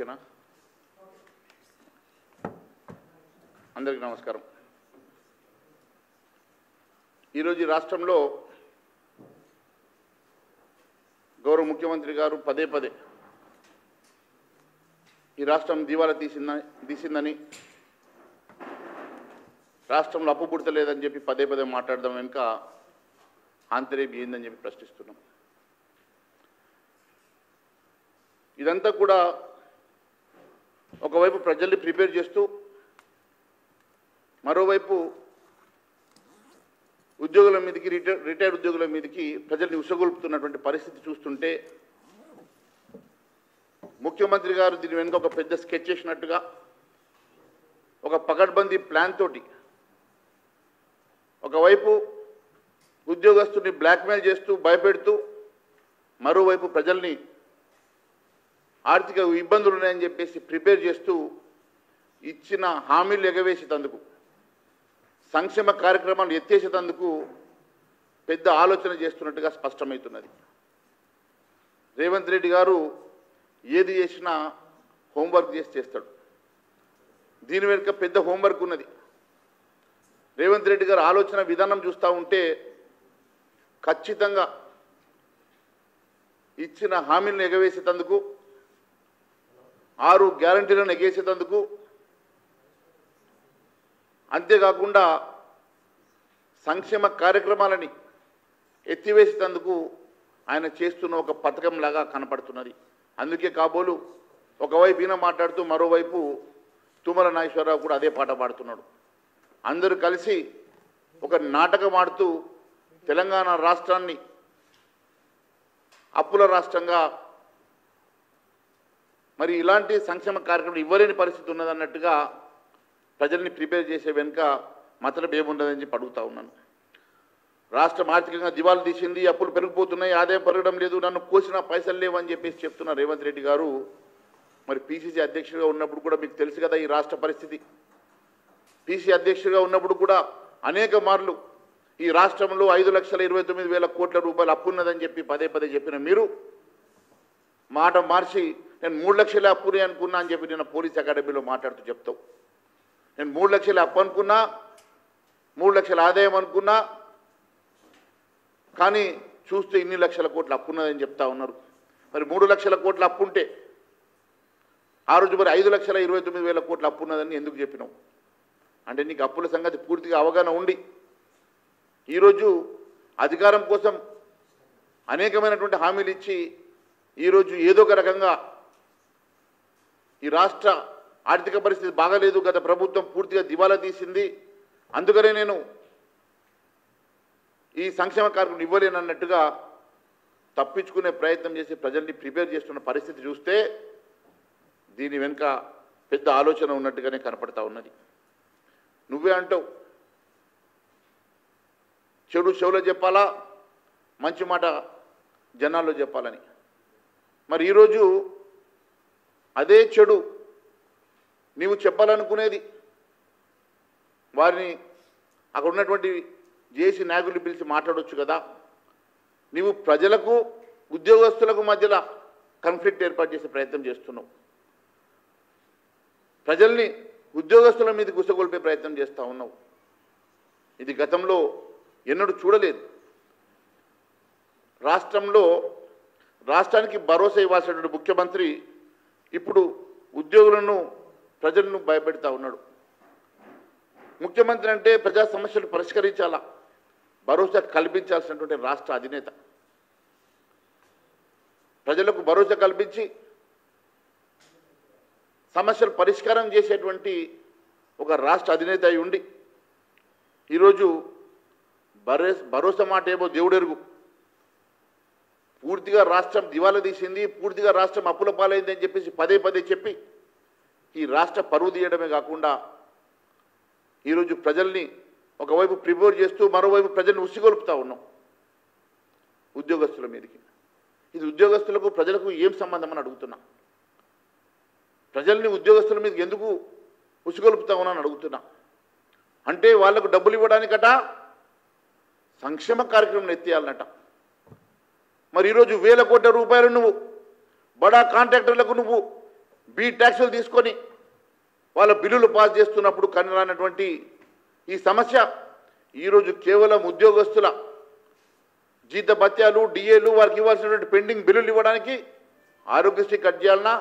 ఓకేనా? అందరికీ నమస్కారం. ఈరోజు రాష్ట్రంలో గౌరవ ముఖ్యమంత్రి గారు పదే పదే ఈ రాష్ట్రం దివాలా తీసిందని, రాష్ట్రంలో అప్పు పుడతలేదని చెప్పి పదే పదే మాట్లాడదాం వెనుక ఆంతర్యం ఏందని చెప్పి ప్రశ్నిస్తున్నాం. ఇదంతా కూడా ఒకవైపు ప్రజల్ని ప్రిపేర్ చేస్తూ, మరోవైపు ఉద్యోగుల మీదకి రిటైర్డ్ ఉద్యోగుల మీదకి ప్రజల్ని ఉసగొల్పుతున్నటువంటి పరిస్థితి చూస్తుంటే, ముఖ్యమంత్రి గారు దీని వెనుక ఒక పెద్ద స్కెచ్ చేసినట్టుగా, ఒక పకడ్బందీ ప్లాన్ తోటి ఒకవైపు ఉద్యోగస్తుని బ్లాక్మెయిల్ చేస్తూ భయపెడుతూ, మరోవైపు ప్రజల్ని ఆర్థిక ఇబ్బందులు ఉన్నాయని చెప్పేసి ప్రిపేర్ చేస్తూ ఇచ్చిన హామీలు ఎగవేసేందుకు, సంక్షేమ కార్యక్రమాలు ఎత్తేసేందుకు పెద్ద ఆలోచన చేస్తున్నట్టుగా స్పష్టమవుతున్నది. రేవంత్ రెడ్డి గారు ఏది చేసినా హోంవర్క్ చేస్తాడు. దీని వెనుక పెద్ద హోంవర్క్ ఉన్నది. రేవంత్ రెడ్డి గారు ఆలోచన విధానం చూస్తూ ఉంటే ఖచ్చితంగా ఇచ్చిన హామీలను ఎగవేసేందుకు, 6 గ్యారంటీలను ఎగేసేందుకు, అంతేకాకుండా సంక్షేమ కార్యక్రమాలని ఎత్తివేసేందుకు ఆయన చేస్తున్న ఒక పథకంలాగా కనపడుతున్నది. అందుకే కాబోలు ఒకవైపు ఈయన మాట్లాడుతూ మరోవైపు తుమ్మల నాగేశ్వరరావు కూడా అదే పాట పాడుతున్నాడు. అందరూ కలిసి ఒక నాటకం ఆడుతూ తెలంగాణ రాష్ట్రాన్ని అప్పుల రాష్ట్రంగా, మరి ఇలాంటి సంక్షేమ కార్యక్రమం ఇవ్వలేని పరిస్థితి ఉన్నదన్నట్టుగా ప్రజల్ని ప్రిపేర్ చేసే వెనుక మతలబ్ ఏముండదని చెప్పి అడుగుతా ఉన్నాను. రాష్ట్రం ఆర్థికంగా దివాలా తీసింది, అప్పులు పెరిగిపోతున్నాయి, ఆదాయం పెరగడం లేదు, నన్ను కోసిన పైసలు లేవని చెప్పేసి చెప్తున్న రేవంత్ రెడ్డి గారు మరి పీసీసీ అధ్యక్షుడిగా ఉన్నప్పుడు కూడా మీకు తెలుసు కదా ఈ రాష్ట్ర పరిస్థితి. పీసీ అధ్యక్షుడిగా ఉన్నప్పుడు కూడా అనేక మార్లు ఈ రాష్ట్రంలో 5,29,000 కోట్ల రూపాయలు అప్పు ఉన్నదని చెప్పి పదే పదే చెప్పిన మీరు మాట మార్చి నేను 3 లక్షల అప్పుని అనుకున్నా అని చెప్పి నేను పోలీస్ అకాడమీలో మాట్లాడుతూ చెప్తావు. నేను 3 లక్షల అప్పు అనుకున్నా, 3 లక్షల ఆదాయం అనుకున్నా, కానీ చూస్తే ఇన్ని లక్షల కోట్ల అప్పు ఉన్నదని చెప్తా ఉన్నారు. మరి 3 లక్షల కోట్ల అప్పు ఉంటే ఆ రోజు మరి 5,29,000 కోట్ల అప్పు ఉన్నదని ఎందుకు చెప్పినావు? అంటే నీకు అప్పుల సంగతి పూర్తిగా అవగాహన ఉండి ఈరోజు అధికారం కోసం అనేకమైనటువంటి హామీలు ఇచ్చి ఈరోజు ఏదో ఒక రకంగా ఈ రాష్ట్ర ఆర్థిక పరిస్థితి బాగాలేదు, గత ప్రభుత్వం పూర్తిగా దివాలా తీసింది, అందుకనే నేను ఈ సంక్షేమ కార్యక్రమం ఇవ్వలేనన్నట్టుగా తప్పించుకునే ప్రయత్నం చేసి ప్రజల్ని ప్రిపేర్ చేస్తున్న పరిస్థితి చూస్తే దీని వెనుక పెద్ద ఆలోచన ఉన్నట్టుగానే కనపడతా ఉన్నది. నువ్వే అంటావు చెడు చెవులో చెప్పాలా, మంచి మాట జనాల్లో చెప్పాలని. మరి ఈరోజు అదే చెడు నీవు చెప్పాలనుకునేది వారిని అక్కడ ఉన్నటువంటి జేసీ నాయకులు పిలిచి మాట్లాడవచ్చు కదా. నీవు ప్రజలకు ఉద్యోగస్తులకు మధ్యలో కాన్ఫ్లిక్ట్ ఏర్పాటు చేసే ప్రయత్నం చేస్తున్నావు. ప్రజల్ని ఉద్యోగస్తుల మీద గుసగొల్పే ప్రయత్నం చేస్తూ ఉన్నావు. ఇది గతంలో ఎన్నడూ చూడలేదు. రాష్ట్రానికి భరోసా ఇవ్వాల్సినటువంటి ముఖ్యమంత్రి ఇప్పుడు ఉద్యోగులను ప్రజలను భయపెడతా ఉన్నాడు. ముఖ్యమంత్రి అంటే ప్రజా సమస్యలు పరిష్కరించాలా, భరోసా కల్పించాల్సినటువంటి రాష్ట్ర అధినేత. ప్రజలకు భరోసా కల్పించి సమస్యలు పరిష్కారం చేసేటువంటి ఒక రాష్ట్ర అధినేత అయి ఉండి ఈరోజు భరోసా మాట ఏమో దేవుడెరుగు, పూర్తిగా రాష్ట్రం దివాలా తీసింది, పూర్తిగా రాష్ట్రం అప్పుల పాలైంది అని చెప్పేసి పదే పదే చెప్పి ఈ రాష్ట్ర పరువు తీయడమే కాకుండా ఈరోజు ప్రజల్ని ఒకవైపు ప్రిపేర్ చేస్తూ మరోవైపు ప్రజల్ని ఉసిగొలుపుతూ ఉన్నాం ఉద్యోగస్తుల మీదకి. ఇది ఉద్యోగస్తులకు ప్రజలకు ఏం సంబంధం అని అడుగుతున్నా. ప్రజల్ని ఉద్యోగస్తుల మీదకి ఎందుకు ఉసిగొలుపుతా ఉన్నాను అడుగుతున్నా. అంటే వాళ్లకు డబ్బులు ఇవ్వడానికట సంక్షేమ కార్యక్రమం ఎత్తేయాలన్నట. మరి ఈరోజు 1,000 కోట్ల రూపాయలు నువ్వు బడా కాంట్రాక్టర్లకు నువ్వు బీ ట్యాక్సులు తీసుకొని వాళ్ళ బిల్లులు పాస్ చేస్తున్నప్పుడు కనరానటువంటి ఈ సమస్య ఈరోజు కేవలం ఉద్యోగస్తుల జీతభత్యాలు డిఏలు వారికి ఇవ్వాల్సినటువంటి పెండింగ్ బిల్లులు ఇవ్వడానికి ఆరోగ్యశ్రీ కట్ చేయాలన్నా,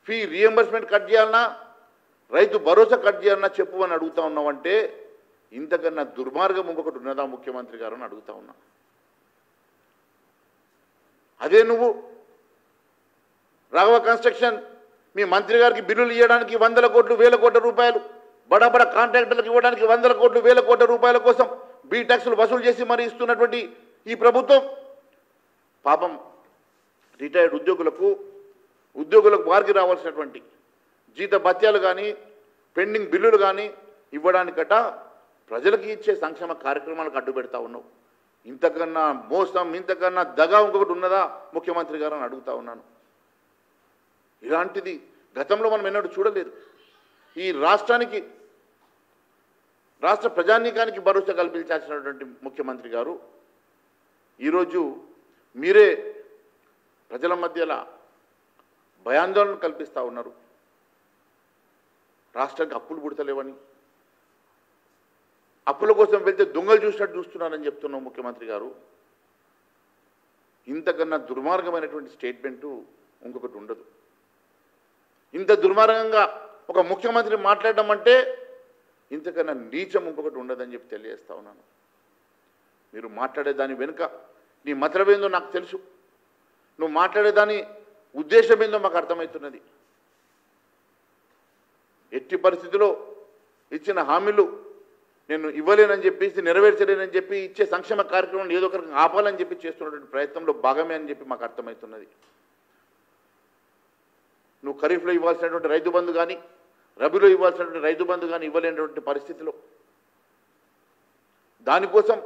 ఫీ రీఎంబర్స్మెంట్ కట్ చేయాలన్నా, రైతు భరోసా కట్ చేయాలన్నా చెప్పు అని అడుగుతా ఉన్నామంటే ఇంతకన్నా దుర్మార్గం ఇంకొకటి ఉన్నదా ముఖ్యమంత్రి గారు అని అడుగుతా ఉన్నా. అదే నువ్వు రాఘవ కన్స్ట్రక్షన్ మీ మంత్రి గారికి బిల్లులు ఇవ్వడానికి 100 కోట్లు 1000 కోట్ల రూపాయలు, బడా కాంట్రాక్టర్లకు ఇవ్వడానికి 100 కోట్లు 1000 కోట్ల రూపాయల కోసం బీ ట్యాక్సులు వసూలు చేసి మరి ఇస్తున్నటువంటి ఈ ప్రభుత్వం పాపం రిటైర్డ్ ఉద్యోగులకు వారికి రావాల్సినటువంటి జీత భత్యాలు కానీ పెండింగ్ బిల్లులు కానీ ఇవ్వడానికట ప్రజలకు ఇచ్చే సంక్షేమ కార్యక్రమాలకు అడ్డు పెడతా ఉన్నావు. ఇంతకన్నా మోసం, ఇంతకన్నా దగా ఇంకొకటి ఉన్నదా ముఖ్యమంత్రి గారు అని అడుగుతా ఉన్నాను. ఇలాంటిది గతంలో మనం ఎన్నడూ చూడలేదు. ఈ రాష్ట్ర ప్రజానీకానికి భరోసా కల్పించాల్సినటువంటి ముఖ్యమంత్రి గారు ఈరోజు మీరే ప్రజల మధ్యలో భయాందోళన కల్పిస్తూ ఉన్నారు. రాష్ట్రానికి అప్పులు పుడతలేవని, అప్పుల కోసం వెళ్తే దొంగలు చూసినట్టు చూస్తున్నారని చెప్తున్నావు ముఖ్యమంత్రి గారు. ఇంతకన్నా దుర్మార్గమైనటువంటి స్టేట్మెంటు ఇంకొకటి ఉండదు. ఇంత దుర్మార్గంగా ఒక ముఖ్యమంత్రి మాట్లాడడం అంటే ఇంతకన్నా నీచం ఇంకొకటి ఉండదని చెప్పి తెలియజేస్తా ఉన్నాను. మీరు మాట్లాడేదాని వెనుక నీ మతలబేందో నాకు తెలుసు, నువ్వు మాట్లాడేదాని ఉద్దేశం ఏందో మాకు అర్థమవుతున్నది. ఎట్టి పరిస్థితిలో ఇచ్చిన హామీలు నేను ఇవ్వలేనని చెప్పేసి నెరవేర్చలేనని చెప్పి ఇచ్చే సంక్షేమ కార్యక్రమం ఏదో ఒకరికి ఆపాలని చెప్పి చేస్తున్నటువంటి ప్రయత్నంలో భాగమే అని చెప్పి మాకు అర్థమవుతున్నది. నువ్వు ఖరీఫ్లో ఇవ్వాల్సినటువంటి రైతు బంధు కానీ రబీలో ఇవ్వాల్సినటువంటి రైతు బంధు కానీ ఇవ్వలేనటువంటి పరిస్థితిలో దానికోసం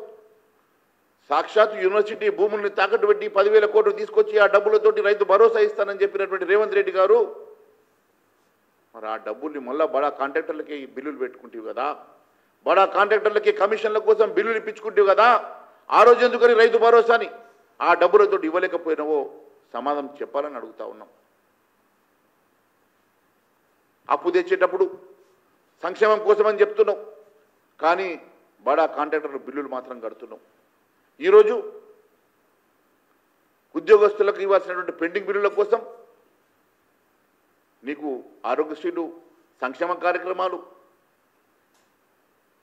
సాక్షాత్ యూనివర్సిటీ భూముల్ని తాకట్టు పెట్టి 10,000 కోట్లు తీసుకొచ్చి ఆ డబ్బులతోటి రైతు భరోసా ఇస్తానని చెప్పినటువంటి రేవంత్ రెడ్డి గారు మరి ఆ డబ్బుల్ని మళ్ళా బడా కాంట్రాక్టర్లకి బిల్లులు పెట్టుకుంటావు కదా, బడా కాంట్రాక్టర్లకి కమిషన్ల కోసం బిల్లులు ఇప్పించుకుంటావు కదా, ఆ రోజు ఎందుకని రైతు భరోసాని ఆ డబ్బులతో ఇవ్వలేకపోయినావో సమాధానం చెప్పాలని అడుగుతా ఉన్నాం. అప్పు తెచ్చేటప్పుడు సంక్షేమం కోసమని చెప్తున్నాం, కానీ బడా కాంట్రాక్టర్ల బిల్లులు మాత్రం కడుతున్నాం. ఈరోజు ఉద్యోగస్తులకు ఇవ్వాల్సినటువంటి పెండింగ్ బిల్లుల కోసం నీకు ఆరోగ్యశ్రీలు, సంక్షేమ కార్యక్రమాలు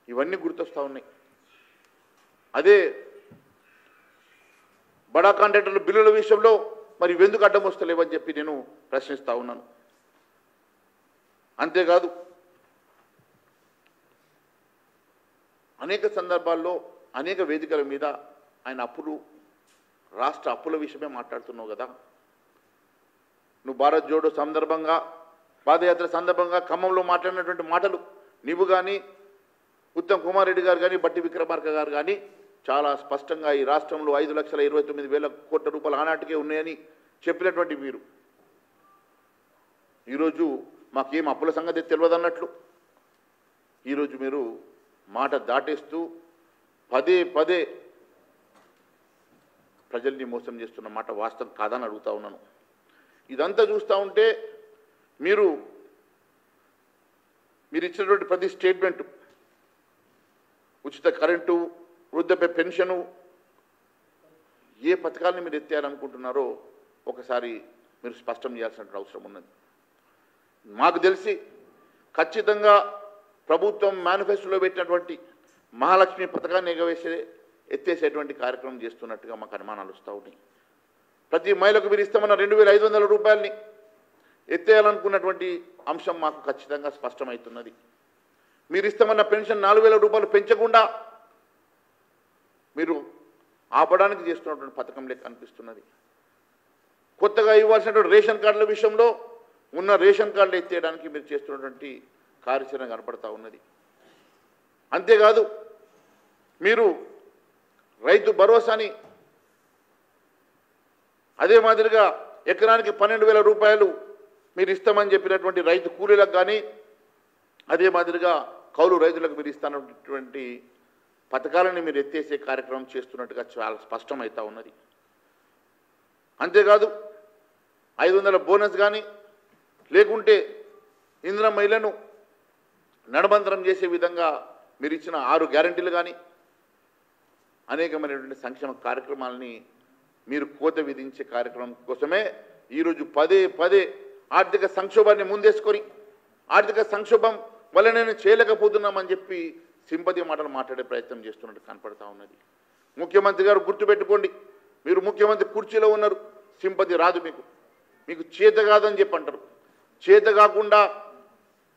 ఇవన్నీ గుర్తొస్తూ ఉన్నాయి. అదే బడా కాంట్రాక్టర్ల బిల్లుల విషయంలో మరి ఇవెందుకు అడ్డం వస్తలేవని చెప్పి నేను ప్రశ్నిస్తూ ఉన్నాను. అంతేకాదు అనేక సందర్భాల్లో అనేక వేదికల మీద ఆయన రాష్ట్ర అప్పుల విషయమే మాట్లాడుతున్నావు కదా. నువ్వు భారత్ జోడో సందర్భంగా, పాదయాత్ర సందర్భంగా ఖమ్మంలో మాట్లాడినటువంటి మాటలు నీవు కానీ, ఉత్తమ్ కుమార్ రెడ్డి గారు కానీ, బట్టి విక్రమార్క గారు కానీ చాలా స్పష్టంగా ఈ రాష్ట్రంలో 5,29,000 కోట్ల రూపాయలు ఆనాటికే ఉన్నాయని చెప్పినటువంటి మీరు ఈరోజు మాకేం అప్పుల సంగతి తెలియదన్నట్లు ఈరోజు మీరు మాట దాటేస్తూ పదే ప్రజల్ని మోసం చేస్తున్న మాట వాస్తవం కాదని అడుగుతా ఉన్నాను. ఇదంతా చూస్తూ ఉంటే మీరు ఇచ్చినటువంటి ప్రతి స్టేట్మెంటు, ఉచిత కరెంటు, వృద్ధాప్య పెన్షను, ఏ పథకాలను మీరు ఎత్తేయాలనుకుంటున్నారో ఒకసారి మీరు స్పష్టం చేయాల్సిన అవసరం ఉన్నది. మాకు తెలిసి ఖచ్చితంగా ప్రభుత్వం మేనిఫెస్టోలో పెట్టినటువంటి మహాలక్ష్మి పథకాన్ని ఎత్తేసేటువంటి కార్యక్రమం చేస్తున్నట్టుగా మాకు అనుమానాలు వస్తూ ఉన్నాయి. ప్రతి మహిళకు మీరు ఇస్తామన్న 2,500 రూపాయలని ఎత్తేయాలనుకున్నటువంటి అంశం మాకు ఖచ్చితంగా స్పష్టమవుతున్నది. మీరు ఇస్తామన్న పెన్షన్ 4,000 రూపాయలు పెంచకుండా మీరు ఆపడానికి చేస్తున్నటువంటి పథకం లెక్క అనిపిస్తున్నది. కొత్తగా ఇవ్వాల్సినటువంటి రేషన్ కార్డుల విషయంలో ఉన్న రేషన్ కార్డులు ఎత్తేయడానికి మీరు చేస్తున్నటువంటి కార్యాచరణ కనపడతా ఉన్నది. అంతేకాదు మీరు రైతు భరోసాని అదే మాదిరిగా ఎకరానికి 12,000 రూపాయలు మీరు ఇస్తామని చెప్పినటువంటి రైతు కూలీలకు కానీ, అదే మాదిరిగా కౌలు రైతులకు మీరు ఇస్తున్నటువంటి పథకాలని మీరు ఎత్తేసే కార్యక్రమం చేస్తున్నట్టుగా చాలా స్పష్టమవుతా ఉన్నది. అంతేకాదు 500 బోనస్ కానీ లేకుంటే ఇందిరా మహిళను నడబంతరం చేసే విధంగా మీరు ఇచ్చిన 6 గ్యారెంటీలు కానీ అనేకమైనటువంటి సంక్షేమ కార్యక్రమాలని మీరు కోత విధించే కార్యక్రమం కోసమే ఈరోజు పదే పదే ఆర్థిక సంక్షోభాన్ని ముందేసుకొని ఆర్థిక సంక్షోభం వల్ల నేను చేయలేకపోతున్నామని చెప్పి సింపతి మాటలు మాట్లాడే ప్రయత్నం చేస్తున్నట్టు కనపడతా ఉన్నది. ముఖ్యమంత్రి గారు గుర్తుపెట్టుకోండి, మీరు ముఖ్యమంత్రి కుర్చీలో ఉన్నారు, సింపతి రాదు మీకు, మీకు చేత కాదని చెప్పి అంటారు. చేత కాకుండా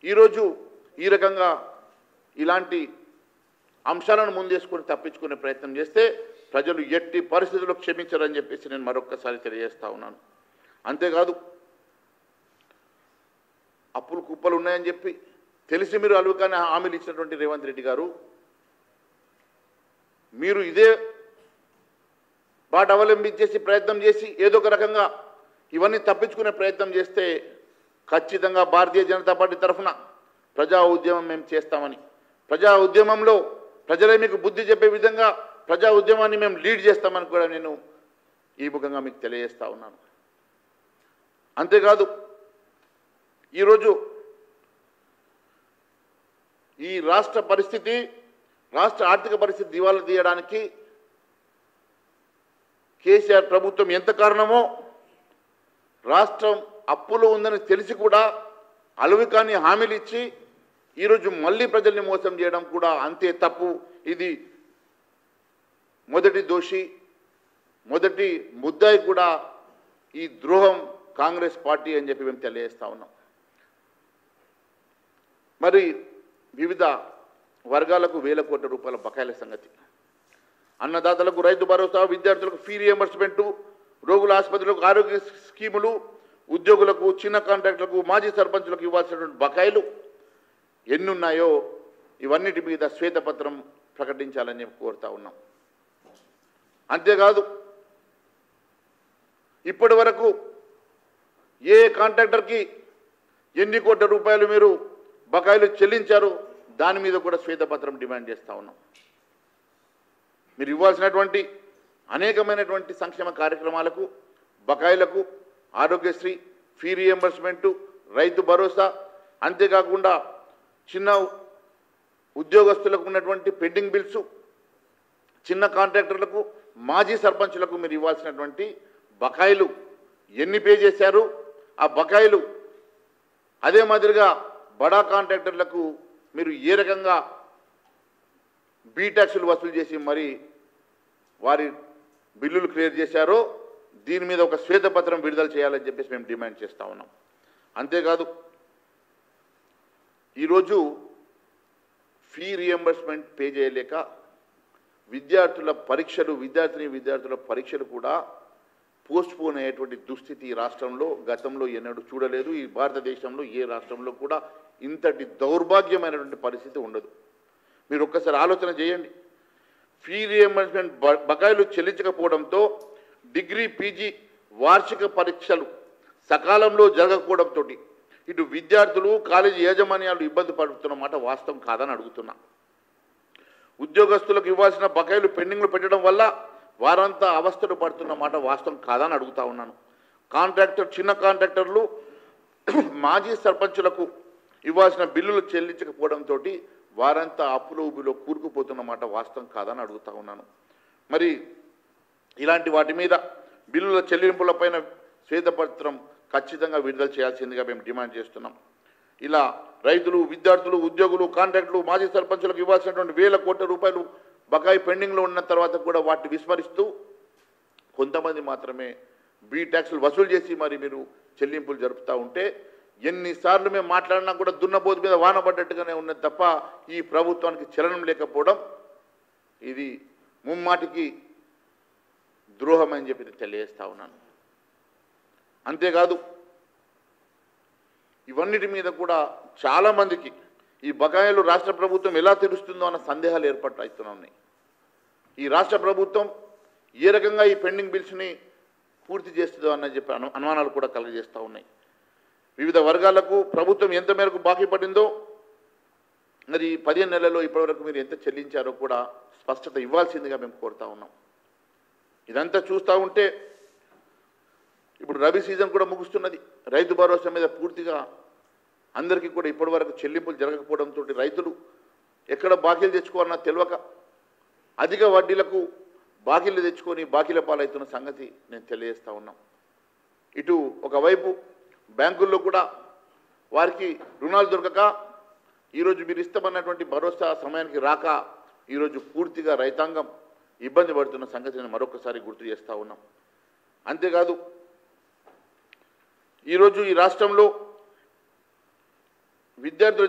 ఈరోజు ఈ రకంగా ఇలాంటి అంశాలను ముందేసుకొని తప్పించుకునే ప్రయత్నం చేస్తే ప్రజలు ఎట్టి పరిస్థితుల్లో క్షమించరని చెప్పేసి నేను మరొక్కసారి తెలియజేస్తా ఉన్నాను. అంతేకాదు, అప్పులు కుప్పలు ఉన్నాయని చెప్పి తెలిసి మీరు అలువుకానే హామీలు ఇచ్చినటువంటి రేవంత్ రెడ్డి గారు, మీరు ఇదే బాట అవలంబించేసి ప్రయత్నం చేసి ఏదో ఒక రకంగా ఇవన్నీ తప్పించుకునే ప్రయత్నం చేస్తే ఖచ్చితంగా భారతీయ జనతా పార్టీ తరఫున ప్రజా ఉద్యమం మేము చేస్తామని, ప్రజా ఉద్యమంలో ప్రజలే మీకు బుద్ధి చెప్పే విధంగా ప్రజా ఉద్యమాన్ని మేము లీడ్ చేస్తామని కూడా నేను ఈ ముఖంగా మీకు తెలియజేస్తా ఉన్నాను. అంతేకాదు, ఈరోజు ఈ రాష్ట్ర పరిస్థితి, రాష్ట్ర ఆర్థిక పరిస్థితి దివాలా తీయడానికి కేసీఆర్ ప్రభుత్వం ఎంత కారణమో, రాష్ట్రం అప్పులో ఉందని తెలిసి కూడా అలవికాని హామీలు ఇచ్చి ఈరోజు మళ్ళీ ప్రజల్ని మోసం చేయడం కూడా అంతే తప్పు. ఇది మొదటి దోషి, మొదటి ముద్దాయి కూడా ఈ ద్రోహం కాంగ్రెస్ పార్టీ అని చెప్పి మేము తెలియజేస్తా ఉన్నాం. మరి వివిధ వర్గాలకు వేల కోట్ల రూపాయల బకాయిల సంగతి, అన్నదాతలకు రైతు భరోసా, విద్యార్థులకు ఫీ రియంబర్స్మెంటు, రోగుల ఆసుపత్రులకు ఆరోగ్య స్కీములు, ఉద్యోగులకు, చిన్న కాంట్రాక్టులకు, మాజీ సర్పంచులకు ఇవ్వాల్సినటువంటి బకాయిలు ఎన్నున్నాయో ఇవన్నిటి మీద శ్వేతపత్రం ప్రకటించాలని చెప్పి కోరుతా ఉన్నాం. అంతేకాదు, ఇప్పటి వరకు ఏ కాంట్రాక్టర్కి ఎన్ని కోట్ల రూపాయలు మీరు బకాయిలు చెల్లించారు దాని మీద కూడా శ్వేతపత్రం డిమాండ్ చేస్తూ ఉన్నాం. మీరు ఇవ్వాల్సినటువంటి అనేకమైనటువంటి సంక్షేమ కార్యక్రమాలకు, బకాయిలకు, ఆరోగ్యశ్రీ, ఫీ రియంబర్స్మెంటు, రైతు భరోసా, అంతేకాకుండా చిన్న ఉద్యోగస్తులకు ఉన్నటువంటి పెండింగ్ బిల్సు, చిన్న కాంట్రాక్టర్లకు, మాజీ సర్పంచులకు మీరు ఇవ్వాల్సినటువంటి బకాయిలు ఎన్ని పే చేశారు, ఆ బకాయిలు అదే మాదిరిగా బడా కాంట్రాక్టర్లకు మీరు ఏ రకంగా బీ ట్యాక్సులు వసూలు చేసి మరి వారి బిల్లులు క్లియర్ చేశారో దీని మీద ఒక శ్వేతపత్రం విడుదల చేయాలని చెప్పేసి మేము డిమాండ్ చేస్తూ ఉన్నాం. అంతేకాదు, ఈరోజు ఫీ రియంబర్స్మెంట్ పే చేయలేక విద్యార్థుల పరీక్షలు కూడా పోస్ట్పోన్ అయ్యేటువంటి దుస్థితి ఈ రాష్ట్రంలో గతంలో ఎన్నడూ చూడలేదు. ఈ భారతదేశంలో ఏ రాష్ట్రంలో కూడా ఇంతటి దౌర్భాగ్యమైనటువంటి పరిస్థితి ఉండదు. మీరు ఒక్కసారి ఆలోచన చేయండి. ఫీ రియంబర్స్మెంట్ బకాయిలు చెల్లించకపోవడంతో డిగ్రీ, పీజీ వార్షిక పరీక్షలు సకాలంలో జరగకపోవడంతో ఇటు విద్యార్థులు, కాలేజీ యాజమాన్యాలు ఇబ్బంది పడుతున్నమాట వాస్తవం కాదని అడుగుతున్నా. ఉద్యోగస్తులకు ఇవ్వాల్సిన బకాయిలు పెండింగ్లు పెట్టడం వల్ల వారంతా అవస్థలు పడుతున్నమాట వాస్తవం కాదని అడుగుతా ఉన్నాను. చిన్న కాంట్రాక్టర్లు, మాజీ సర్పంచులకు ఇవ్వాల్సిన బిల్లులు చెల్లించకపోవడంతో వారంతా అప్పులో ఊబిలో కూరుకుపోతున్నమాట వాస్తవం కాదని అడుగుతా ఉన్నాను. మరి ఇలాంటి వాటి మీద బిల్లుల చెల్లింపులపైన శ్వేతపత్రం ఖచ్చితంగా విడుదల చేయాల్సిందిగా మేము డిమాండ్ చేస్తున్నాం. ఇలా రైతులు, విద్యార్థులు, ఉద్యోగులు, కాంట్రాక్టులు, మాజీ సర్పంచులకు ఇవ్వాల్సినటువంటి వేల కోట్ల రూపాయలు బకాయి పెండింగ్లో ఉన్న తర్వాత కూడా వాటిని విస్మరిస్తూ కొంతమంది మాత్రమే బీ ట్యాక్సులు వసూలు చేసి మరి మీరు చెల్లింపులు జరుపుతూ ఉంటే ఎన్నిసార్లు మేము మాట్లాడినా కూడా దున్నపోతు మీద వానబడ్డట్టుగానే ఉన్నది తప్ప ఈ ప్రభుత్వానికి చలనం లేకపోవడం ఇది ముమ్మాటికి ద్రోహం అని చెప్పి తెలియజేస్తా ఉన్నాను. అంతేకాదు, ఇవన్నిటి మీద కూడా చాలామందికి ఈ బకాయిలు రాష్ట్ర ప్రభుత్వం ఎలా తీరుస్తుందో అన్న సందేహాలు ఏర్పడుతున్నాయి. ఈ రాష్ట్ర ప్రభుత్వం ఏ రకంగా ఈ పెండింగ్ బిల్స్ని పూర్తి చేస్తుందో అన్న చెప్పి అనుమానాలు కూడా కలుగజేస్తూ ఉన్నాయి. వివిధ వర్గాలకు ప్రభుత్వం ఎంత మేరకు బాకీ పడిందో మరి 15 నెలల్లో ఇప్పటివరకు మీరు ఎంత చెల్లించారో కూడా స్పష్టత ఇవ్వాల్సిందిగా మేము కోరుతా ఉన్నాం. ఇదంతా చూస్తూ ఉంటే ఇప్పుడు రబీ సీజన్ కూడా ముగుస్తున్నది. రైతు భరోసా మీద పూర్తిగా అందరికీ కూడా ఇప్పటివరకు చెల్లింపులు జరగకపోవడంతో రైతులు ఎక్కడ బాకీలు తెచ్చుకోవాలన్నా తెలియక అధిక వడ్డీలకు బాకీలు తెచ్చుకొని బాకీల పాలవుతున్న సంగతి నేను తెలియజేస్తా ఉన్నాం. ఇటు ఒకవైపు బ్యాంకుల్లో కూడా వారికి రుణాలు దొరకక ఈరోజు మీరు ఇస్తామన్నటువంటి భరోసా సమయానికి రాక ఈరోజు పూర్తిగా రైతాంగం ఇబ్బంది పడుతున్న సంగతిని మరొకసారి గుర్తు చేస్తూ ఉన్నాం. అంతేకాదు ఈరోజు ఈ రాష్ట్రంలో విద్యార్థుల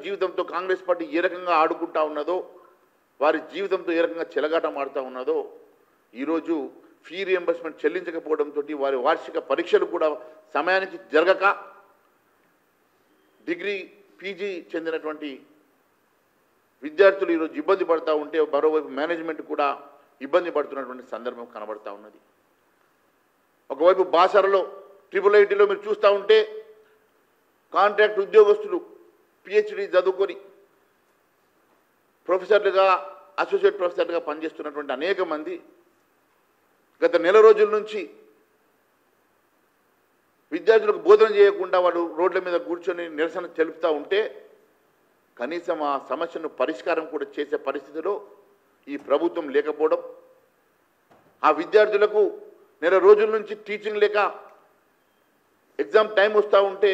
జీవితంతో కాంగ్రెస్ పార్టీ ఏ రకంగా ఆడుకుంటా ఉన్నదో, వారి జీవితంతో ఏ రకంగా చెలగాటం ఆడుతూ ఉన్నదో, ఈరోజు ఫీ రియంబర్స్మెంట్ చెల్లించకపోవడంతో వారి వార్షిక పరీక్షలు కూడా సమయానికి జరగక డిగ్రీ పీజీ చెందినటువంటి విద్యార్థులు ఈరోజు ఇబ్బంది పడుతూ ఉంటే మరోవైపు మేనేజ్మెంట్ కూడా ఇబ్బంది పడుతున్నటువంటి సందర్భం కనబడతా ఉన్నది. ఒకవైపు బాసరలో IIITలో మీరు చూస్తూ ఉంటే కాంట్రాక్ట్ ఉద్యోగస్తులు పిహెచ్డి చదువుకొని ప్రొఫెసర్లుగా అసోసియేట్ ప్రొఫెసర్లుగా పనిచేస్తున్నటువంటి అనేక మంది గత నెల రోజుల నుంచి విద్యార్థులకు బోధన చేయకుండా వాడు రోడ్ల మీద కూర్చొని నిరసన తెలుపుతూ ఉంటే కనీసం ఆ సమస్యను పరిష్కారం కూడా చేసే పరిస్థితిలో ఈ ప్రభుత్వం లేకపోవడం, ఆ విద్యార్థులకు నెల రోజుల నుంచి టీచింగ్ లేక ఎగ్జామ్ టైం వస్తూ ఉంటే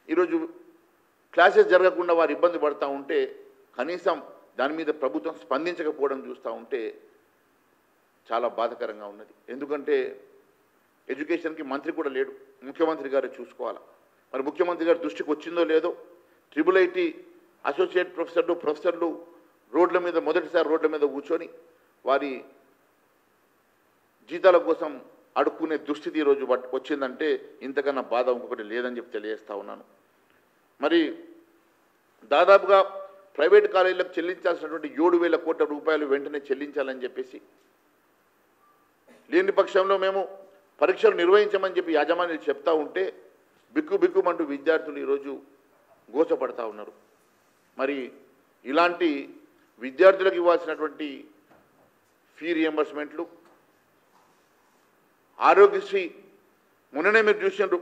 ఈరోజు క్లాసెస్ జరగకుండా వారు ఇబ్బంది పడుతూ ఉంటే కనీసం దాని మీద ప్రభుత్వం స్పందించకపోవడం చూస్తూ ఉంటే చాలా బాధాకరంగా ఉన్నది. ఎందుకంటే ఎడ్యుకేషన్కి మంత్రి కూడా లేడు, ముఖ్యమంత్రి గారు చూసుకోవాలి. మరి ముఖ్యమంత్రి గారి దృష్టికి వచ్చిందో లేదో IIIT అసోసియేట్ ప్రొఫెసర్లు మొదటిసారి రోడ్ల మీద కూర్చొని వారి జీతాల కోసం అడుక్కునే దుస్థితి ఈరోజు వచ్చిందంటే ఇంతకన్నా బాధ ఇంకొకటి లేదని చెప్పి తెలియజేస్తా ఉన్నాను. మరి దాదాపుగా ప్రైవేట్ కాలేజీలకు చెల్లించాల్సినటువంటి 7,000 కోట్ల రూపాయలు వెంటనే చెల్లించాలని చెప్పేసి, లేని పక్షంలో మేము పరీక్షలు నిర్వహించమని చెప్పి యాజమాన్యాలు చెప్తా ఉంటే బిక్కుమంటూ విద్యార్థులు ఈరోజు గోచపడతా ఉన్నారు. మరి ఇలాంటి విద్యార్థులకు ఇవ్వాల్సినటువంటి ఫీ రియంబర్స్మెంట్లు, ఆరోగ్యశ్రీ మొన్ననే మీరు చూసినారు,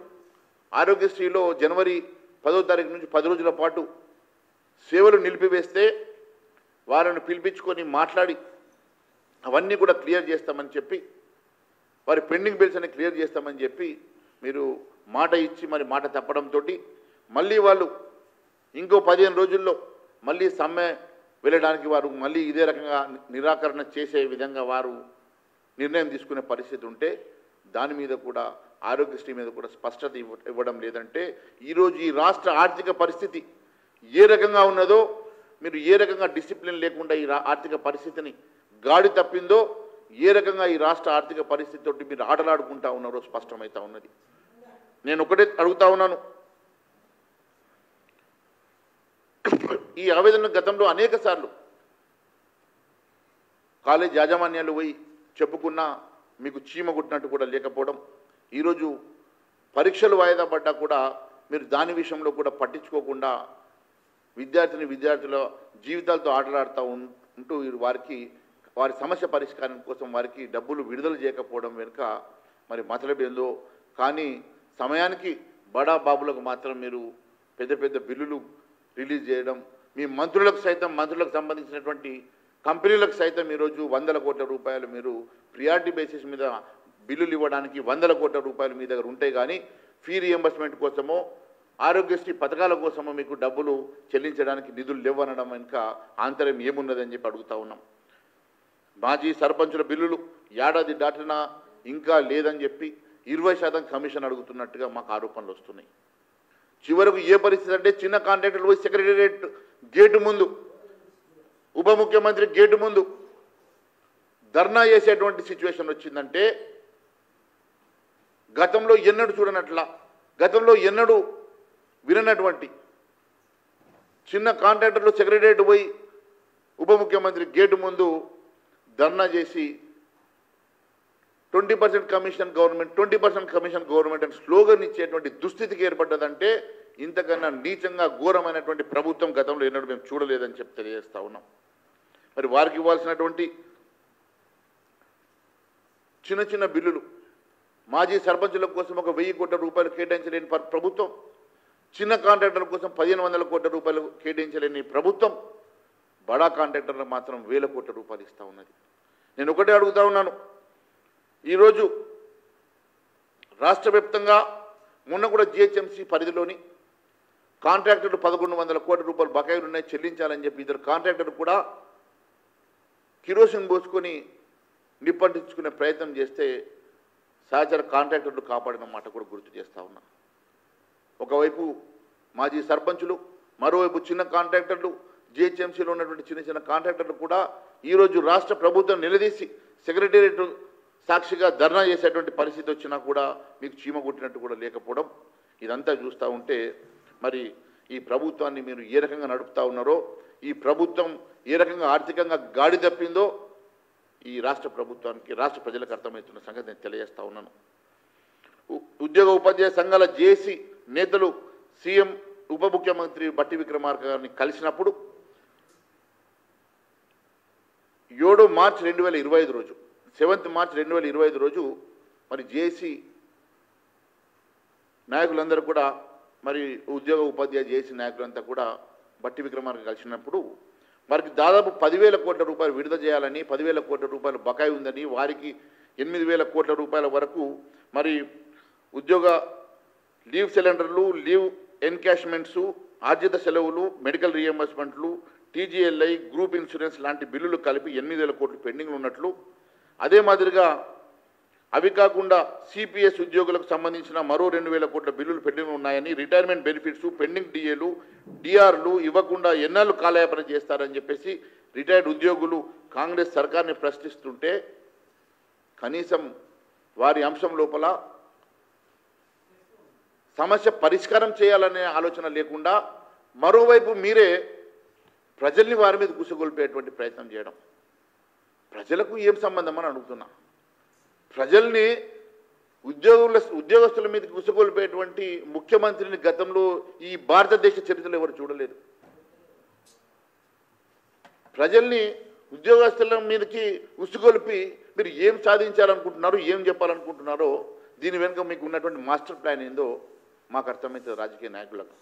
ఆరోగ్యశ్రీలో జనవరి 10వ తారీఖు నుంచి 10 రోజుల పాటు సేవలు నిలిపివేస్తే వారిని పిలిపించుకొని మాట్లాడి అవన్నీ కూడా క్లియర్ చేస్తామని చెప్పి, వారి పెండింగ్ బిల్స్ అన్ని క్లియర్ చేస్తామని చెప్పి మీరు మాట ఇచ్చి మరి మాట తప్పడంతో మళ్ళీ వాళ్ళు ఇంకో 15 రోజుల్లో మళ్ళీ సమ్మె వెళ్ళడానికి వారు మళ్ళీ ఇదే రకంగా నిరాకరణ చేసే విధంగా వారు నిర్ణయం తీసుకునే పరిస్థితి ఉంటే దాని మీద కూడా ఆరోగ్యశ్రీ మీద కూడా స్పష్టత ఇవ్వడం లేదంటే ఈరోజు ఈ రాష్ట్ర ఆర్థిక పరిస్థితి ఏ రకంగా ఉన్నదో, మీరు ఏ రకంగా డిసిప్లిన్ లేకుండా ఈ ఆర్థిక పరిస్థితిని గాడి తప్పిందో, ఏ రకంగా ఈ రాష్ట్ర ఆర్థిక పరిస్థితితో మీరు ఆటలాడుకుంటా ఉన్నారో స్పష్టమవుతా ఉన్నది. నేను ఒకటే అడుగుతా ఉన్నాను, ఈ ఆవేదన గతంలో అనేక సార్లు కాలేజ్ యాజమాన్యాలు పోయి చెప్పుకున్నా మీకు చీమ కుట్టినట్టు కూడా లేకపోవడం, ఈరోజు పరీక్షలు వాయిదా పడ్డా కూడా మీరు దాని విషయంలో కూడా పట్టించుకోకుండా విద్యార్థుల జీవితాలతో ఆటలాడుతూ ఉంటూ వారి సమస్య పరిష్కారం కోసం వారికి డబ్బులు విడుదల చేయకపోవడం వెనుక మరి మతలబేందో. కానీ సమయానికి బడా బాబులకు మాత్రం మీరు పెద్ద బిల్లులు రిలీజ్ చేయడం, మీ మంత్రులకు సంబంధించినటువంటి కంపెనీలకు సైతం ఈరోజు 100 కోట్ల రూపాయలు మీరు ప్రియారిటీ బేసిస్ మీద బిల్లులు ఇవ్వడానికి 100 కోట్ల రూపాయలు మీ దగ్గర ఉంటాయి. కానీ ఫీ రియంబర్స్మెంట్ కోసమో ఆరోగ్యశ్రీ పథకాల కోసమో మీకు డబ్బులు చెల్లించడానికి నిధులు లేవనడం వెనుక ఆంతర్యం ఏమున్నదని చెప్పి అడుగుతా ఉన్నాం. మాజీ సర్పంచుల బిల్లులు ఏడాది దాటినా ఇంకా లేదని చెప్పి 20% కమిషన్ అడుగుతున్నట్టుగా మాకు ఆరోపణలు వస్తున్నాయి. చివరకు ఏ పరిస్థితి అంటే చిన్న కాంట్రాక్టర్లు పోయి సెక్రటేరియట్ గేటు ముందు, ఉప ముఖ్యమంత్రి గేటు ముందు ధర్నా చేసేటువంటి సిచ్యువేషన్ వచ్చిందంటే గతంలో ఎన్నడూ విననటువంటి చిన్న కాంట్రాక్టర్లు సెక్రటేరియట్ పోయి ఉప ముఖ్యమంత్రి గేటు ముందు ధర్నా చేసి 20% కమిషన్ గవర్నమెంట్ అని స్లోగన్ ఇచ్చేటువంటి దుస్థితికి ఏర్పడ్డదంటే ఇంతకన్నా నీచంగా ఘోరమైనటువంటి ప్రభుత్వం గతంలో ఎన్నడూ మేము చూడలేదని చెప్పి తెలియజేస్తా ఉన్నాం. మరి వారికి ఇవ్వాల్సినటువంటి చిన్న చిన్న బిల్లులు మాజీ సర్పంచుల కోసం ఒక 1000 కోట్ల రూపాయలు కేటాయించలేని ప్రభుత్వం, చిన్న కాంట్రాక్టర్ల కోసం 1500 కోట్ల రూపాయలు కేటాయించలేని ప్రభుత్వం బడా కాంట్రాక్టర్లకు మాత్రం 1000 కోట్ల రూపాయలు ఇస్తూ ఉన్నది. నేను ఒకటే అడుగుతా ఉన్నాను, ఈరోజు రాష్ట్ర వ్యాప్తంగా మొన్న కూడా జిహెచ్ఎంసీ పరిధిలోని కాంట్రాక్టర్లు 1100 కోట్ల రూపాయలు బకాయిలు ఉన్నాయి చెల్లించాలని చెప్పి ఇద్దరు కాంట్రాక్టర్లు కూడా కిరోసిన్ పోసుకొని నిప్పంటించుకునే ప్రయత్నం చేస్తే సహచర కాంట్రాక్టర్లు కాపాడిన మాట కూడా గుర్తు చేస్తూ ఉన్నా. ఒకవైపు మాజీ సర్పంచులు, మరోవైపు చిన్న కాంట్రాక్టర్లు, జిహెచ్ఎంసీలో ఉన్నటువంటి చిన్న చిన్న కాంట్రాక్టర్లు కూడా ఈరోజు రాష్ట్ర ప్రభుత్వం నిలదీసి సెక్రటేరియట్ సాక్షిగా ధర్నా చేసేటువంటి పరిస్థితి వచ్చినా కూడా మీకు చీమ కొట్టినట్టు కూడా లేకపోవడం, ఇదంతా చూస్తూ ఉంటే మరి ఈ ప్రభుత్వాన్ని మీరు ఏ రకంగా నడుపుతూ ఉన్నారో, ఈ ప్రభుత్వం ఏ రకంగా ఆర్థికంగా గాడి తప్పిందో ఈ రాష్ట్ర ప్రభుత్వానికి, రాష్ట్ర ప్రజలకు అర్థమవుతున్న సంగతి నేను తెలియజేస్తా ఉన్నాను. ఉద్యోగ ఉపాధ్యాయ సంఘాల జేఏసీ నేతలు సీఎం ఉప ముఖ్యమంత్రి బట్టి విక్రమార్క గారిని కలిసినప్పుడు 7 మార్చి 2025 రోజు 7th మార్చ్ 2025 రోజు మరి జేఏసీ నాయకులందరూ కూడా, మరి ఉద్యోగ ఉపాధ్యాయ జేఏసీ నాయకులంతా కూడా బట్టి విక్రమార్క కలిసినప్పుడు వారికి దాదాపు 10,000 కోట్ల రూపాయలు విడుదల చేయాలని, 10,000 కోట్ల రూపాయలు బకాయి ఉందని, వారికి 8,000 కోట్ల రూపాయల వరకు మరి ఉద్యోగ లీవ్ సిలిండర్లు, లీవ్ ఎన్కాష్మెంట్స్, ఆర్జిత సెలవులు, మెడికల్ రీఎంబర్స్మెంట్లు, టీజీఎల్ఐ, గ్రూప్ ఇన్సూరెన్స్ లాంటి బిల్లులు కలిపి 8,000 కోట్లు పెండింగ్లు ఉన్నట్లు, అదే మాదిరిగా అవి కాకుండా సిపిఎస్ ఉద్యోగులకు సంబంధించిన మరో 2,000 కోట్ల బిల్లులు పెండింగ్ ఉన్నాయని, రిటైర్మెంట్ బెనిఫిట్స్, పెండింగ్ డిఏలు, డిఆర్లు ఇవ్వకుండా ఎన్నాళ్ళు కాలయాపన చేస్తారని చెప్పేసి రిటైర్డ్ ఉద్యోగులు కాంగ్రెస్ సర్కార్ని ప్రశ్నిస్తుంటే కనీసం వారి అంశం లోపల సమస్య పరిష్కారం చేయాలనే ఆలోచన లేకుండా మరోవైపు మీరే ప్రజల్ని వారి మీద కుసగొల్పేటువంటి ప్రయత్నం చేయడం, ప్రజలకు ఏం సంబంధం అని అడుగుతున్నా. ప్రజల్ని ఉద్యోగస్తుల మీద కుసగొల్పేటువంటి ముఖ్యమంత్రిని గతంలో ఈ భారతదేశ చరిత్రలో ఎవరు చూడలేదు. ప్రజల్ని ఉద్యోగస్తుల మీదకి ఉసుగొల్పి మీరు ఏం సాధించాలనుకుంటున్నారో, ఏం చెప్పాలనుకుంటున్నారో, దీని వెనుక మీకు ఉన్నటువంటి మాస్టర్ ప్లాన్ ఏందో మాకు అర్థమవుతుంది రాజకీయ నాయకులకు.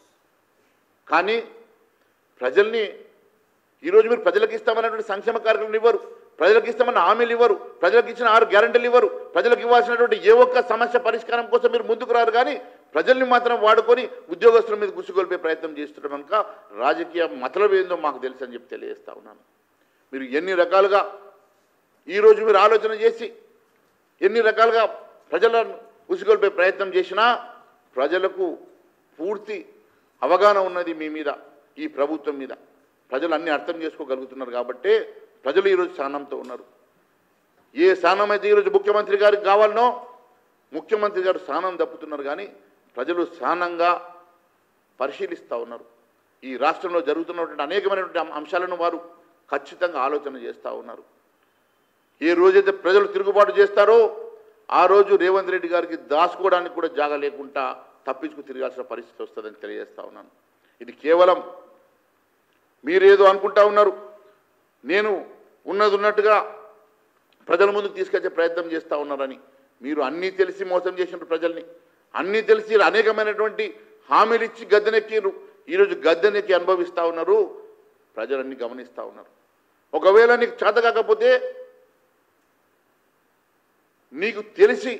కానీ ప్రజల్ని ఈరోజు మీరు ప్రజలకు ఇస్తామన్నటువంటి సంక్షేమ కార్యక్రమాలు ఇవ్వరు, ప్రజలకు ఇస్తామన్న హామీలు ఇవ్వరు, ప్రజలకు ఇచ్చిన 6 గ్యారెంటీలు ఇవ్వరు, ప్రజలకు ఇవ్వాల్సినటువంటి ఏ ఒక్క సమస్య పరిష్కారం కోసం మీరు ముందుకు రారు. కానీ ప్రజల్ని మాత్రం వాడుకొని ఉద్యోగస్తుల మీద గుసిగొల్పే ప్రయత్నం చేస్తున్నారు కనుక రాజకీయ మతలబు ఏందో మాకు తెలుసు అని చెప్పి తెలియజేస్తా ఉన్నాను. మీరు ఎన్ని రకాలుగా ఈరోజు మీరు ఆలోచన చేసి ఎన్ని రకాలుగా ప్రజలను గుసిగొల్పే ప్రయత్నం చేసినా ప్రజలకు పూర్తి అవగాహన ఉన్నది మీ మీద, ఈ ప్రభుత్వం మీద. ప్రజలు అన్నీ అర్థం చేసుకోగలుగుతున్నారు కాబట్టి ప్రజలు ఈరోజు స్థానంతో ఉన్నారు. ఏ స్థానం అయితే ఈరోజు ముఖ్యమంత్రి గారికి కావాలనో ముఖ్యమంత్రి గారు స్థానం తప్పుతున్నారు. కానీ ప్రజలు స్థానంగా పరిశీలిస్తూ ఉన్నారు. ఈ రాష్ట్రంలో జరుగుతున్నటువంటి అనేకమైనటువంటి అంశాలను వారు ఖచ్చితంగా ఆలోచన చేస్తూ ఉన్నారు. ఏ రోజైతే ప్రజలు తిరుగుబాటు చేస్తారో ఆ రోజు రేవంత్ రెడ్డి గారికి దాచుకోవడానికి కూడా జాగా లేకుండా తప్పించుకు తిరగాల్సిన పరిస్థితి వస్తుందని తెలియజేస్తా ఉన్నాను. ఇది కేవలం మీరేదో అనుకుంటా ఉన్నారు, నేను ఉన్నది ఉన్నట్టుగా ప్రజల ముందుకు తీసుకొచ్చే ప్రయత్నం చేస్తూ ఉన్నారని. మీరు అన్నీ తెలిసి మోసం చేసిన ప్రజల్ని, అన్నీ తెలిసి అనేకమైనటువంటి హామీలు ఇచ్చి గద్దెనెక్కిరు. ఈరోజు గద్దెనెక్కి అనుభవిస్తూ ఉన్నారు, ప్రజలన్నీ గమనిస్తూ ఉన్నారు. ఒకవేళ నీకు చేత కాకపోతే నీకు తెలిసి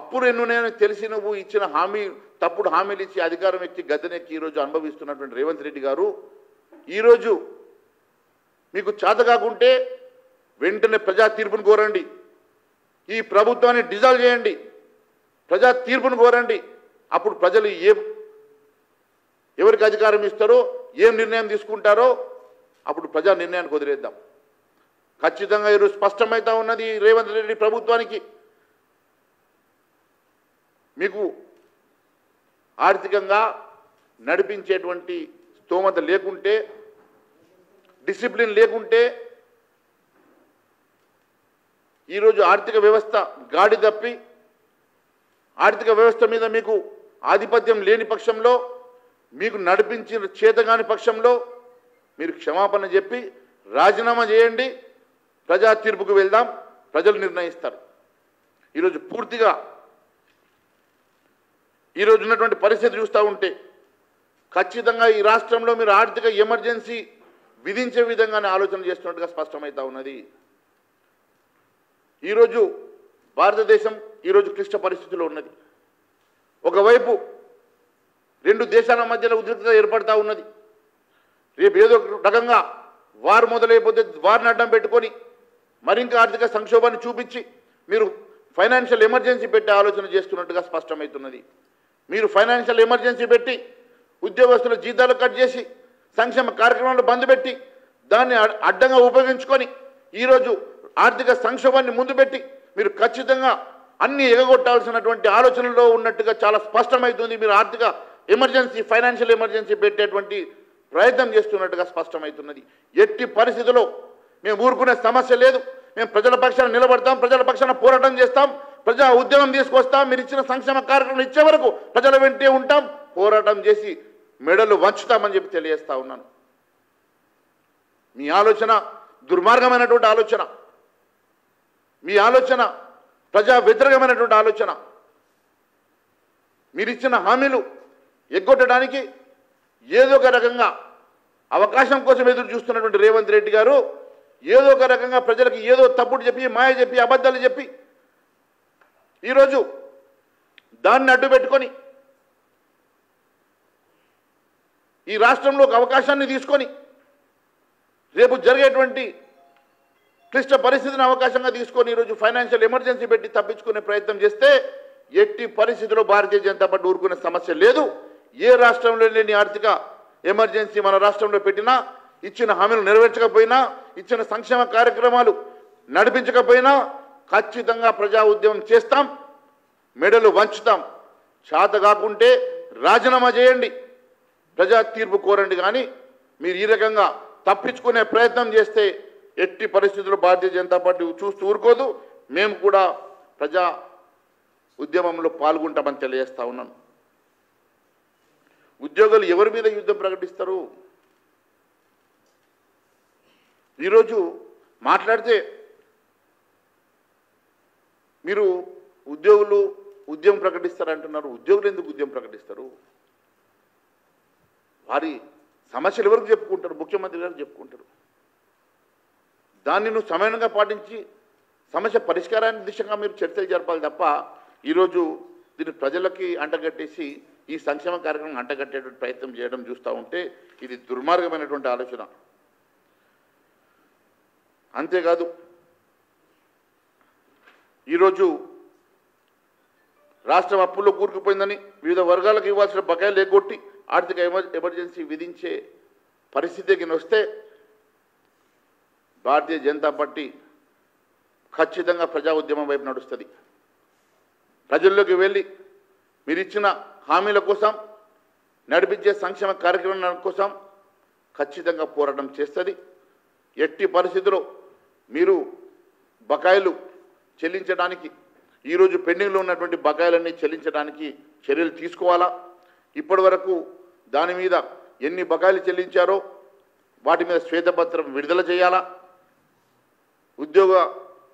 అప్పుడు ఎన్నున్నాయని తెలిసి నువ్వు ఇచ్చిన తప్పుడు హామీలు ఇచ్చి అధికారం ఎక్కి గద్దెనెక్కి ఈరోజు అనుభవిస్తున్నటువంటి రేవంత్ రెడ్డి గారు ఈరోజు మీకు చేత కాకుంటే వెంటనే ప్రజా తీర్పును కోరండి, ఈ ప్రభుత్వాన్ని డిజాల్వ్ చేయండి, ప్రజా తీర్పును కోరండి. అప్పుడు ప్రజలు ఎవరికి అధికారం ఇస్తారో, ఏం నిర్ణయం తీసుకుంటారో అప్పుడు ప్రజా నిర్ణయానికి వదిలేద్దాం. ఖచ్చితంగా ఈరోజు స్పష్టమవుతా ఉన్నది రేవంత్ రెడ్డి ప్రభుత్వానికి, మీకు ఆర్థికంగా నడిపించేటువంటి స్తోమత లేకుంటే, డిసిప్లిన్ లేకుంటే ఈరోజు ఆర్థిక వ్యవస్థ గాడి తప్పి ఆర్థిక వ్యవస్థ మీద మీకు ఆధిపత్యం లేని పక్షంలో, మీకు నడిపించిన చేతగాని పక్షంలో మీరు క్షమాపణ చెప్పి రాజీనామా చేయండి, ప్రజా తీర్పుకు వెళ్దాం, ప్రజలు నిర్ణయిస్తారు. ఈరోజు పూర్తిగా ఈరోజు ఉన్నటువంటి పరిస్థితి చూస్తూ ఉంటే ఖచ్చితంగా ఈ రాష్ట్రంలో మీరు ఆర్థిక ఎమర్జెన్సీ విధించే విధంగానే ఆలోచన చేస్తున్నట్టుగా స్పష్టమవుతా ఉన్నది. ఈరోజు భారతదేశం ఈరోజు క్లిష్ట పరిస్థితిలో ఉన్నది. ఒకవైపు రెండు దేశాల మధ్యలో ఉద్రిక్తత ఏర్పడతా ఉన్నది. రేపు ఏదో రకంగా వారు మొదలైపోతే వారిని అడ్డం పెట్టుకొని మరింత ఆర్థిక సంక్షోభాన్ని చూపించి మీరు ఫైనాన్షియల్ ఎమర్జెన్సీ పెట్టే ఆలోచన చేస్తున్నట్టుగా స్పష్టమవుతున్నది. మీరు ఫైనాన్షియల్ ఎమర్జెన్సీ పెట్టి ఉద్యోగస్తుల జీతాలు కట్ చేసి సంక్షేమ కార్యక్రమాలు బంద్ పెట్టి దాన్ని అడ్డంగా ఉపయోగించుకొని ఈరోజు ఆర్థిక సంక్షోభాన్ని ముందు పెట్టి మీరు ఖచ్చితంగా అన్ని ఎగగొట్టాల్సినటువంటి ఆలోచనలో ఉన్నట్టుగా చాలా స్పష్టమవుతుంది. మీరు ఆర్థిక ఎమర్జెన్సీ ఫైనాన్షియల్ ఎమర్జెన్సీ పెట్టేటువంటి ప్రయత్నం చేస్తున్నట్టుగా స్పష్టమవుతున్నది. ఎట్టి పరిస్థితుల్లో మేము ఊరుకునే సమస్య లేదు. మేము ప్రజల పక్షాన నిలబడతాం, ప్రజల పక్షాన పోరాటం చేస్తాం, ప్రజా ఉద్యమం తీసుకొస్తాం. మీరు ఇచ్చిన సంక్షేమ కార్యక్రమం ఇచ్చే వరకు ప్రజల వెంటే ఉంటాం, పోరాటం చేసి మెడలు వంచుతామని చెప్పి తెలియజేస్తా ఉన్నాను. మీ ఆలోచన దుర్మార్గమైనటువంటి ఆలోచన, మీ ఆలోచన ప్రజా వ్యతిరేకమైనటువంటి ఆలోచన. మీరిచ్చిన హామీలు ఎగ్గొట్టడానికి ఏదో ఒక రకంగా అవకాశం కోసం ఎదురు చూస్తున్నటువంటి రేవంత్ రెడ్డి గారు ఏదో ఒక రకంగా ప్రజలకు ఏదో తప్పుడు చెప్పి మాయ చెప్పి అబద్ధాలు చెప్పి ఈరోజు దాన్ని అడ్డు పెట్టుకొని ఈ రాష్ట్రంలో ఒక అవకాశాన్ని తీసుకొని రేపు జరిగేటువంటి క్లిష్ట పరిస్థితిని అవకాశంగా తీసుకొని ఈరోజు ఫైనాన్షియల్ ఎమర్జెన్సీ పెట్టి తప్పించుకునే ప్రయత్నం చేస్తే ఎట్టి పరిస్థితుల్లో భారతీయ జనతా పార్టీ ఊరుకునే సమస్య లేదు. ఏ రాష్ట్రంలో లేని ఆర్థిక ఎమర్జెన్సీ మన రాష్ట్రంలో పెట్టినా, ఇచ్చిన హామీలు నెరవేర్చకపోయినా, ఇచ్చిన సంక్షేమ కార్యక్రమాలు నడిపించకపోయినా ఖచ్చితంగా ప్రజా ఉద్యమం చేస్తాం, మెడలు వంచుతాం. చేత కాకుంటే రాజీనామా చేయండి, ప్రజా తీర్పు కోరండి. కానీ మీరు ఈ రకంగా తప్పించుకునే ప్రయత్నం చేస్తే ఎట్టి పరిస్థితుల్లో భారతీయ జనతా పార్టీ చూస్తూ ఊరుకోదు. మేము కూడా ప్రజా ఉద్యమంలో పాల్గొంటామని తెలియజేస్తా ఉన్నాను. ఉద్యోగులు ఎవరి మీద యుద్ధం ప్రకటిస్తారు? ఈరోజు మాట్లాడితే మీరు ఉద్యోగులు ఉద్యమం ప్రకటిస్తారంటున్నారు. ఉద్యోగులు ఎందుకు ఉద్యమం ప్రకటిస్తారు? వారి సమస్యలు ఎవరికి చెప్పుకుంటారు? ముఖ్యమంత్రి గారు చెప్పుకుంటారు. దాన్ని నువ్వు సమయంగా పాటించి సమస్య పరిష్కారాన్ని దిశగా మీరు చర్చలు జరపాలి తప్ప ఈరోజు దీన్ని ప్రజలకి అంటగట్టేసి ఈ సంక్షేమ కార్యక్రమం అంటగట్టేటువంటి ప్రయత్నం చేయడం చూస్తూ ఉంటే ఇది దుర్మార్గమైనటువంటి ఆలోచన. అంతేకాదు ఈరోజు రాష్ట్రం అప్పుల్లో కూరుకుపోయిందని వివిధ వర్గాలకు ఇవ్వాల్సిన బకాయిలు ఎగ్గొట్టి ఆర్థిక ఎమర్జెన్సీ విధించే పరిస్థితికి వస్తే భారతీయ జనతా పార్టీ ఖచ్చితంగా ప్రజా ఉద్యమం వైపు నడుస్తుంది. ప్రజల్లోకి వెళ్ళి మీరు ఇచ్చిన హామీల కోసం, నడిపించే సంక్షేమ కార్యక్రమాల కోసం ఖచ్చితంగా పోరాటం చేస్తుంది. ఎట్టి పరిస్థితుల్లో మీరు బకాయిలు చెల్లించడానికి, ఈరోజు పెండింగ్లో ఉన్నటువంటి బకాయిలన్నీ చెల్లించడానికి చర్యలు తీసుకోవాలా. ఇప్పటి వరకు దాని మీద ఎన్ని బకాయిలు చెల్లించారో వాటి మీద శ్వేతపత్రం విడుదల చేయాలా.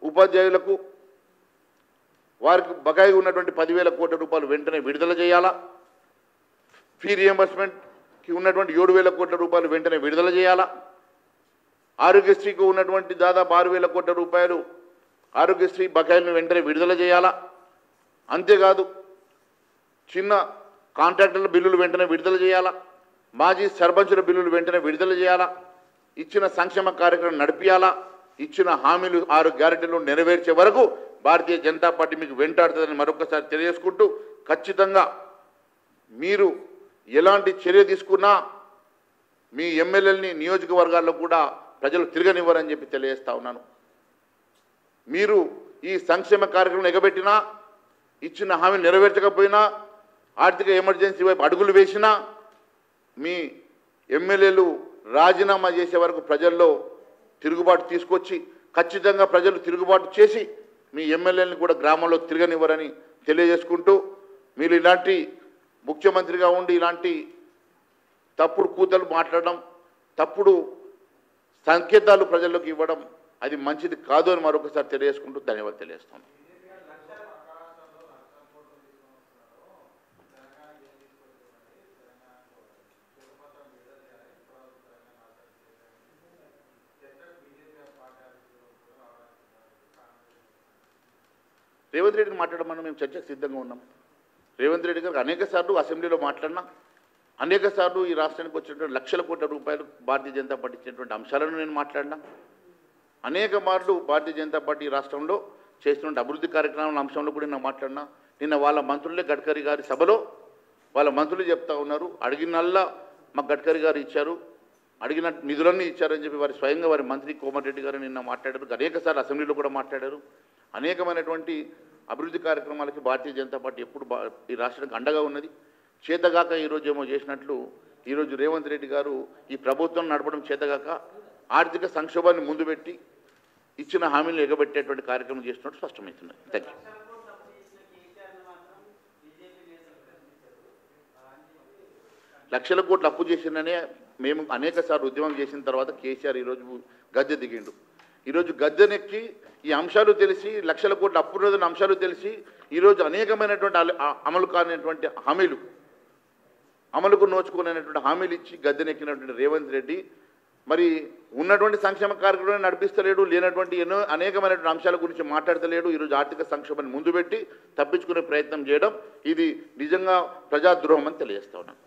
ఉపాధ్యాయులకు వారికి బకాయి ఉన్నటువంటి 10,000 కోట్ల రూపాయలు వెంటనే విడుదల చేయాలా. ఫీ రియంబర్స్మెంట్కి ఉన్నటువంటి 7,000 కోట్ల రూపాయలు వెంటనే విడుదల చేయాలా. ఆరోగ్యశ్రీకి ఉన్నటువంటి దాదాపు 6,000 కోట్ల రూపాయలు ఆరోగ్యశ్రీ బకాయిలను వెంటనే విడుదల చేయాలా. అంతేకాదు చిన్న కాంట్రాక్టర్ల బిల్లులు వెంటనే విడుదల చేయాలా. మాజీ సర్పంచుల బిల్లులు వెంటనే విడుదల చేయాలా. ఇచ్చిన సంక్షేమ కార్యక్రమం నడిపియాలా. ఇచ్చిన హామీలు 6 గ్యారెంటీలు నెరవేర్చే వరకు భారతీయ జనతా పార్టీ మీకు వెంటాడుతుందని మరొకసారి తెలియజేసుకుంటూ ఖచ్చితంగా మీరు ఎలాంటి చర్య తీసుకున్నా మీ ఎమ్మెల్యేలని నియోజకవర్గాల్లో కూడా ప్రజలు తిరగనివ్వరని చెప్పి తెలియజేస్తా ఉన్నాను. మీరు ఈ సంక్షేమ కార్యక్రమం ఎగబెట్టినా, ఇచ్చిన హామీలు నెరవేర్చకపోయినా, ఆర్థిక ఎమర్జెన్సీ వైపు అడుగులు వేసినా మీ ఎమ్మెల్యేలు రాజీనామా చేసే వరకు ప్రజల్లో తిరుగుబాటు తీసుకొచ్చి ఖచ్చితంగా ప్రజలు తిరుగుబాటు చేసి మీ ఎమ్మెల్యేలను కూడా గ్రామంలో తిరగనివ్వరని తెలియజేసుకుంటూ, మీరు ఇలాంటి ముఖ్యమంత్రిగా ఉండి ఇలాంటి తప్పుడు కూతలు మాట్లాడడం, తప్పుడు సంకేతాలు ప్రజల్లోకి ఇవ్వడం అది మంచిది కాదు అని మరొకసారి తెలియజేసుకుంటూ ధన్యవాదాలు తెలియజేస్తాను. రేవంత్ రెడ్డిని మాట్లాడమని మేము చర్చకు సిద్ధంగా ఉన్నాం. రేవంత్ రెడ్డి గారికి అనేక సార్లు అసెంబ్లీలో మాట్లాడినా, అనేక సార్లు ఈ రాష్ట్రానికి వచ్చినటువంటి లక్షల కోట్ల రూపాయలు భారతీయ జనతా పార్టీ ఇచ్చినటువంటి అంశాలను నేను మాట్లాడినా, అనేక మార్లు భారతీయ జనతా పార్టీ రాష్ట్రంలో చేస్తున్న అభివృద్ధి కార్యక్రమాల అంశంలో కూడా నేను మాట్లాడినా. నిన్న వాళ్ళ మంత్రులే గడ్కరీ గారి సభలో వాళ్ళ మంత్రులు చెప్తా ఉన్నారు, అడిగినల్లా మాకు గడ్కరీ గారు ఇచ్చారు, అడిగిన నిధులన్నీ ఇచ్చారని చెప్పి వారి స్వయంగా వారి మంత్రి కోమటిరెడ్డి గారు నిన్న మాట్లాడారు. అనేకసార్లు అసెంబ్లీలో కూడా మాట్లాడారు. అనేకమైనటువంటి అభివృద్ధి కార్యక్రమాలకి భారతీయ జనతా పార్టీ ఎప్పుడు ఈ రాష్ట్రానికి అండగా ఉన్నది. చేతగాక ఈరోజు ఏమో చేసినట్లు ఈరోజు రేవంత్ రెడ్డి గారు ఈ ప్రభుత్వం నడపడం చేతగాక ఆర్థిక సంక్షోభాన్ని ముందు పెట్టి ఇచ్చిన హామీలు ఎగబెట్టేటువంటి కార్యక్రమం చేస్తున్నట్టు స్పష్టమవుతున్నది. Thank you. లక్షల కోట్లు అప్పు చేసిందనే మేము అనేక సార్లు ఉద్యమం చేసిన తర్వాత కేసీఆర్ ఈరోజు గద్దె దిగిండు. ఈరోజు గద్దెనెక్కి ఈ అంశాలు తెలిసి లక్షల కోట్ల అప్పు ఉన్నదన్న అంశాలు తెలిసి ఈరోజు అనేకమైనటువంటి అమలు కానిటువంటి హామీలు, అమలుకు నోచుకునేటువంటి హామీలు ఇచ్చి గద్దెనెక్కినటువంటి రేవంత్ రెడ్డి మరి ఉన్నటువంటి సంక్షేమ కార్యక్రమాన్ని నడిపిస్తలేడు, లేనటువంటి అనేకమైనటువంటి అంశాల గురించి మాట్లాడతలేడు. ఈరోజు ఆర్థిక సంక్షోభాన్ని ముందు పెట్టి తప్పించుకునే ప్రయత్నం చేయడం ఇది నిజంగా ప్రజాద్రోహం అని తెలియజేస్తా ఉన్నాను.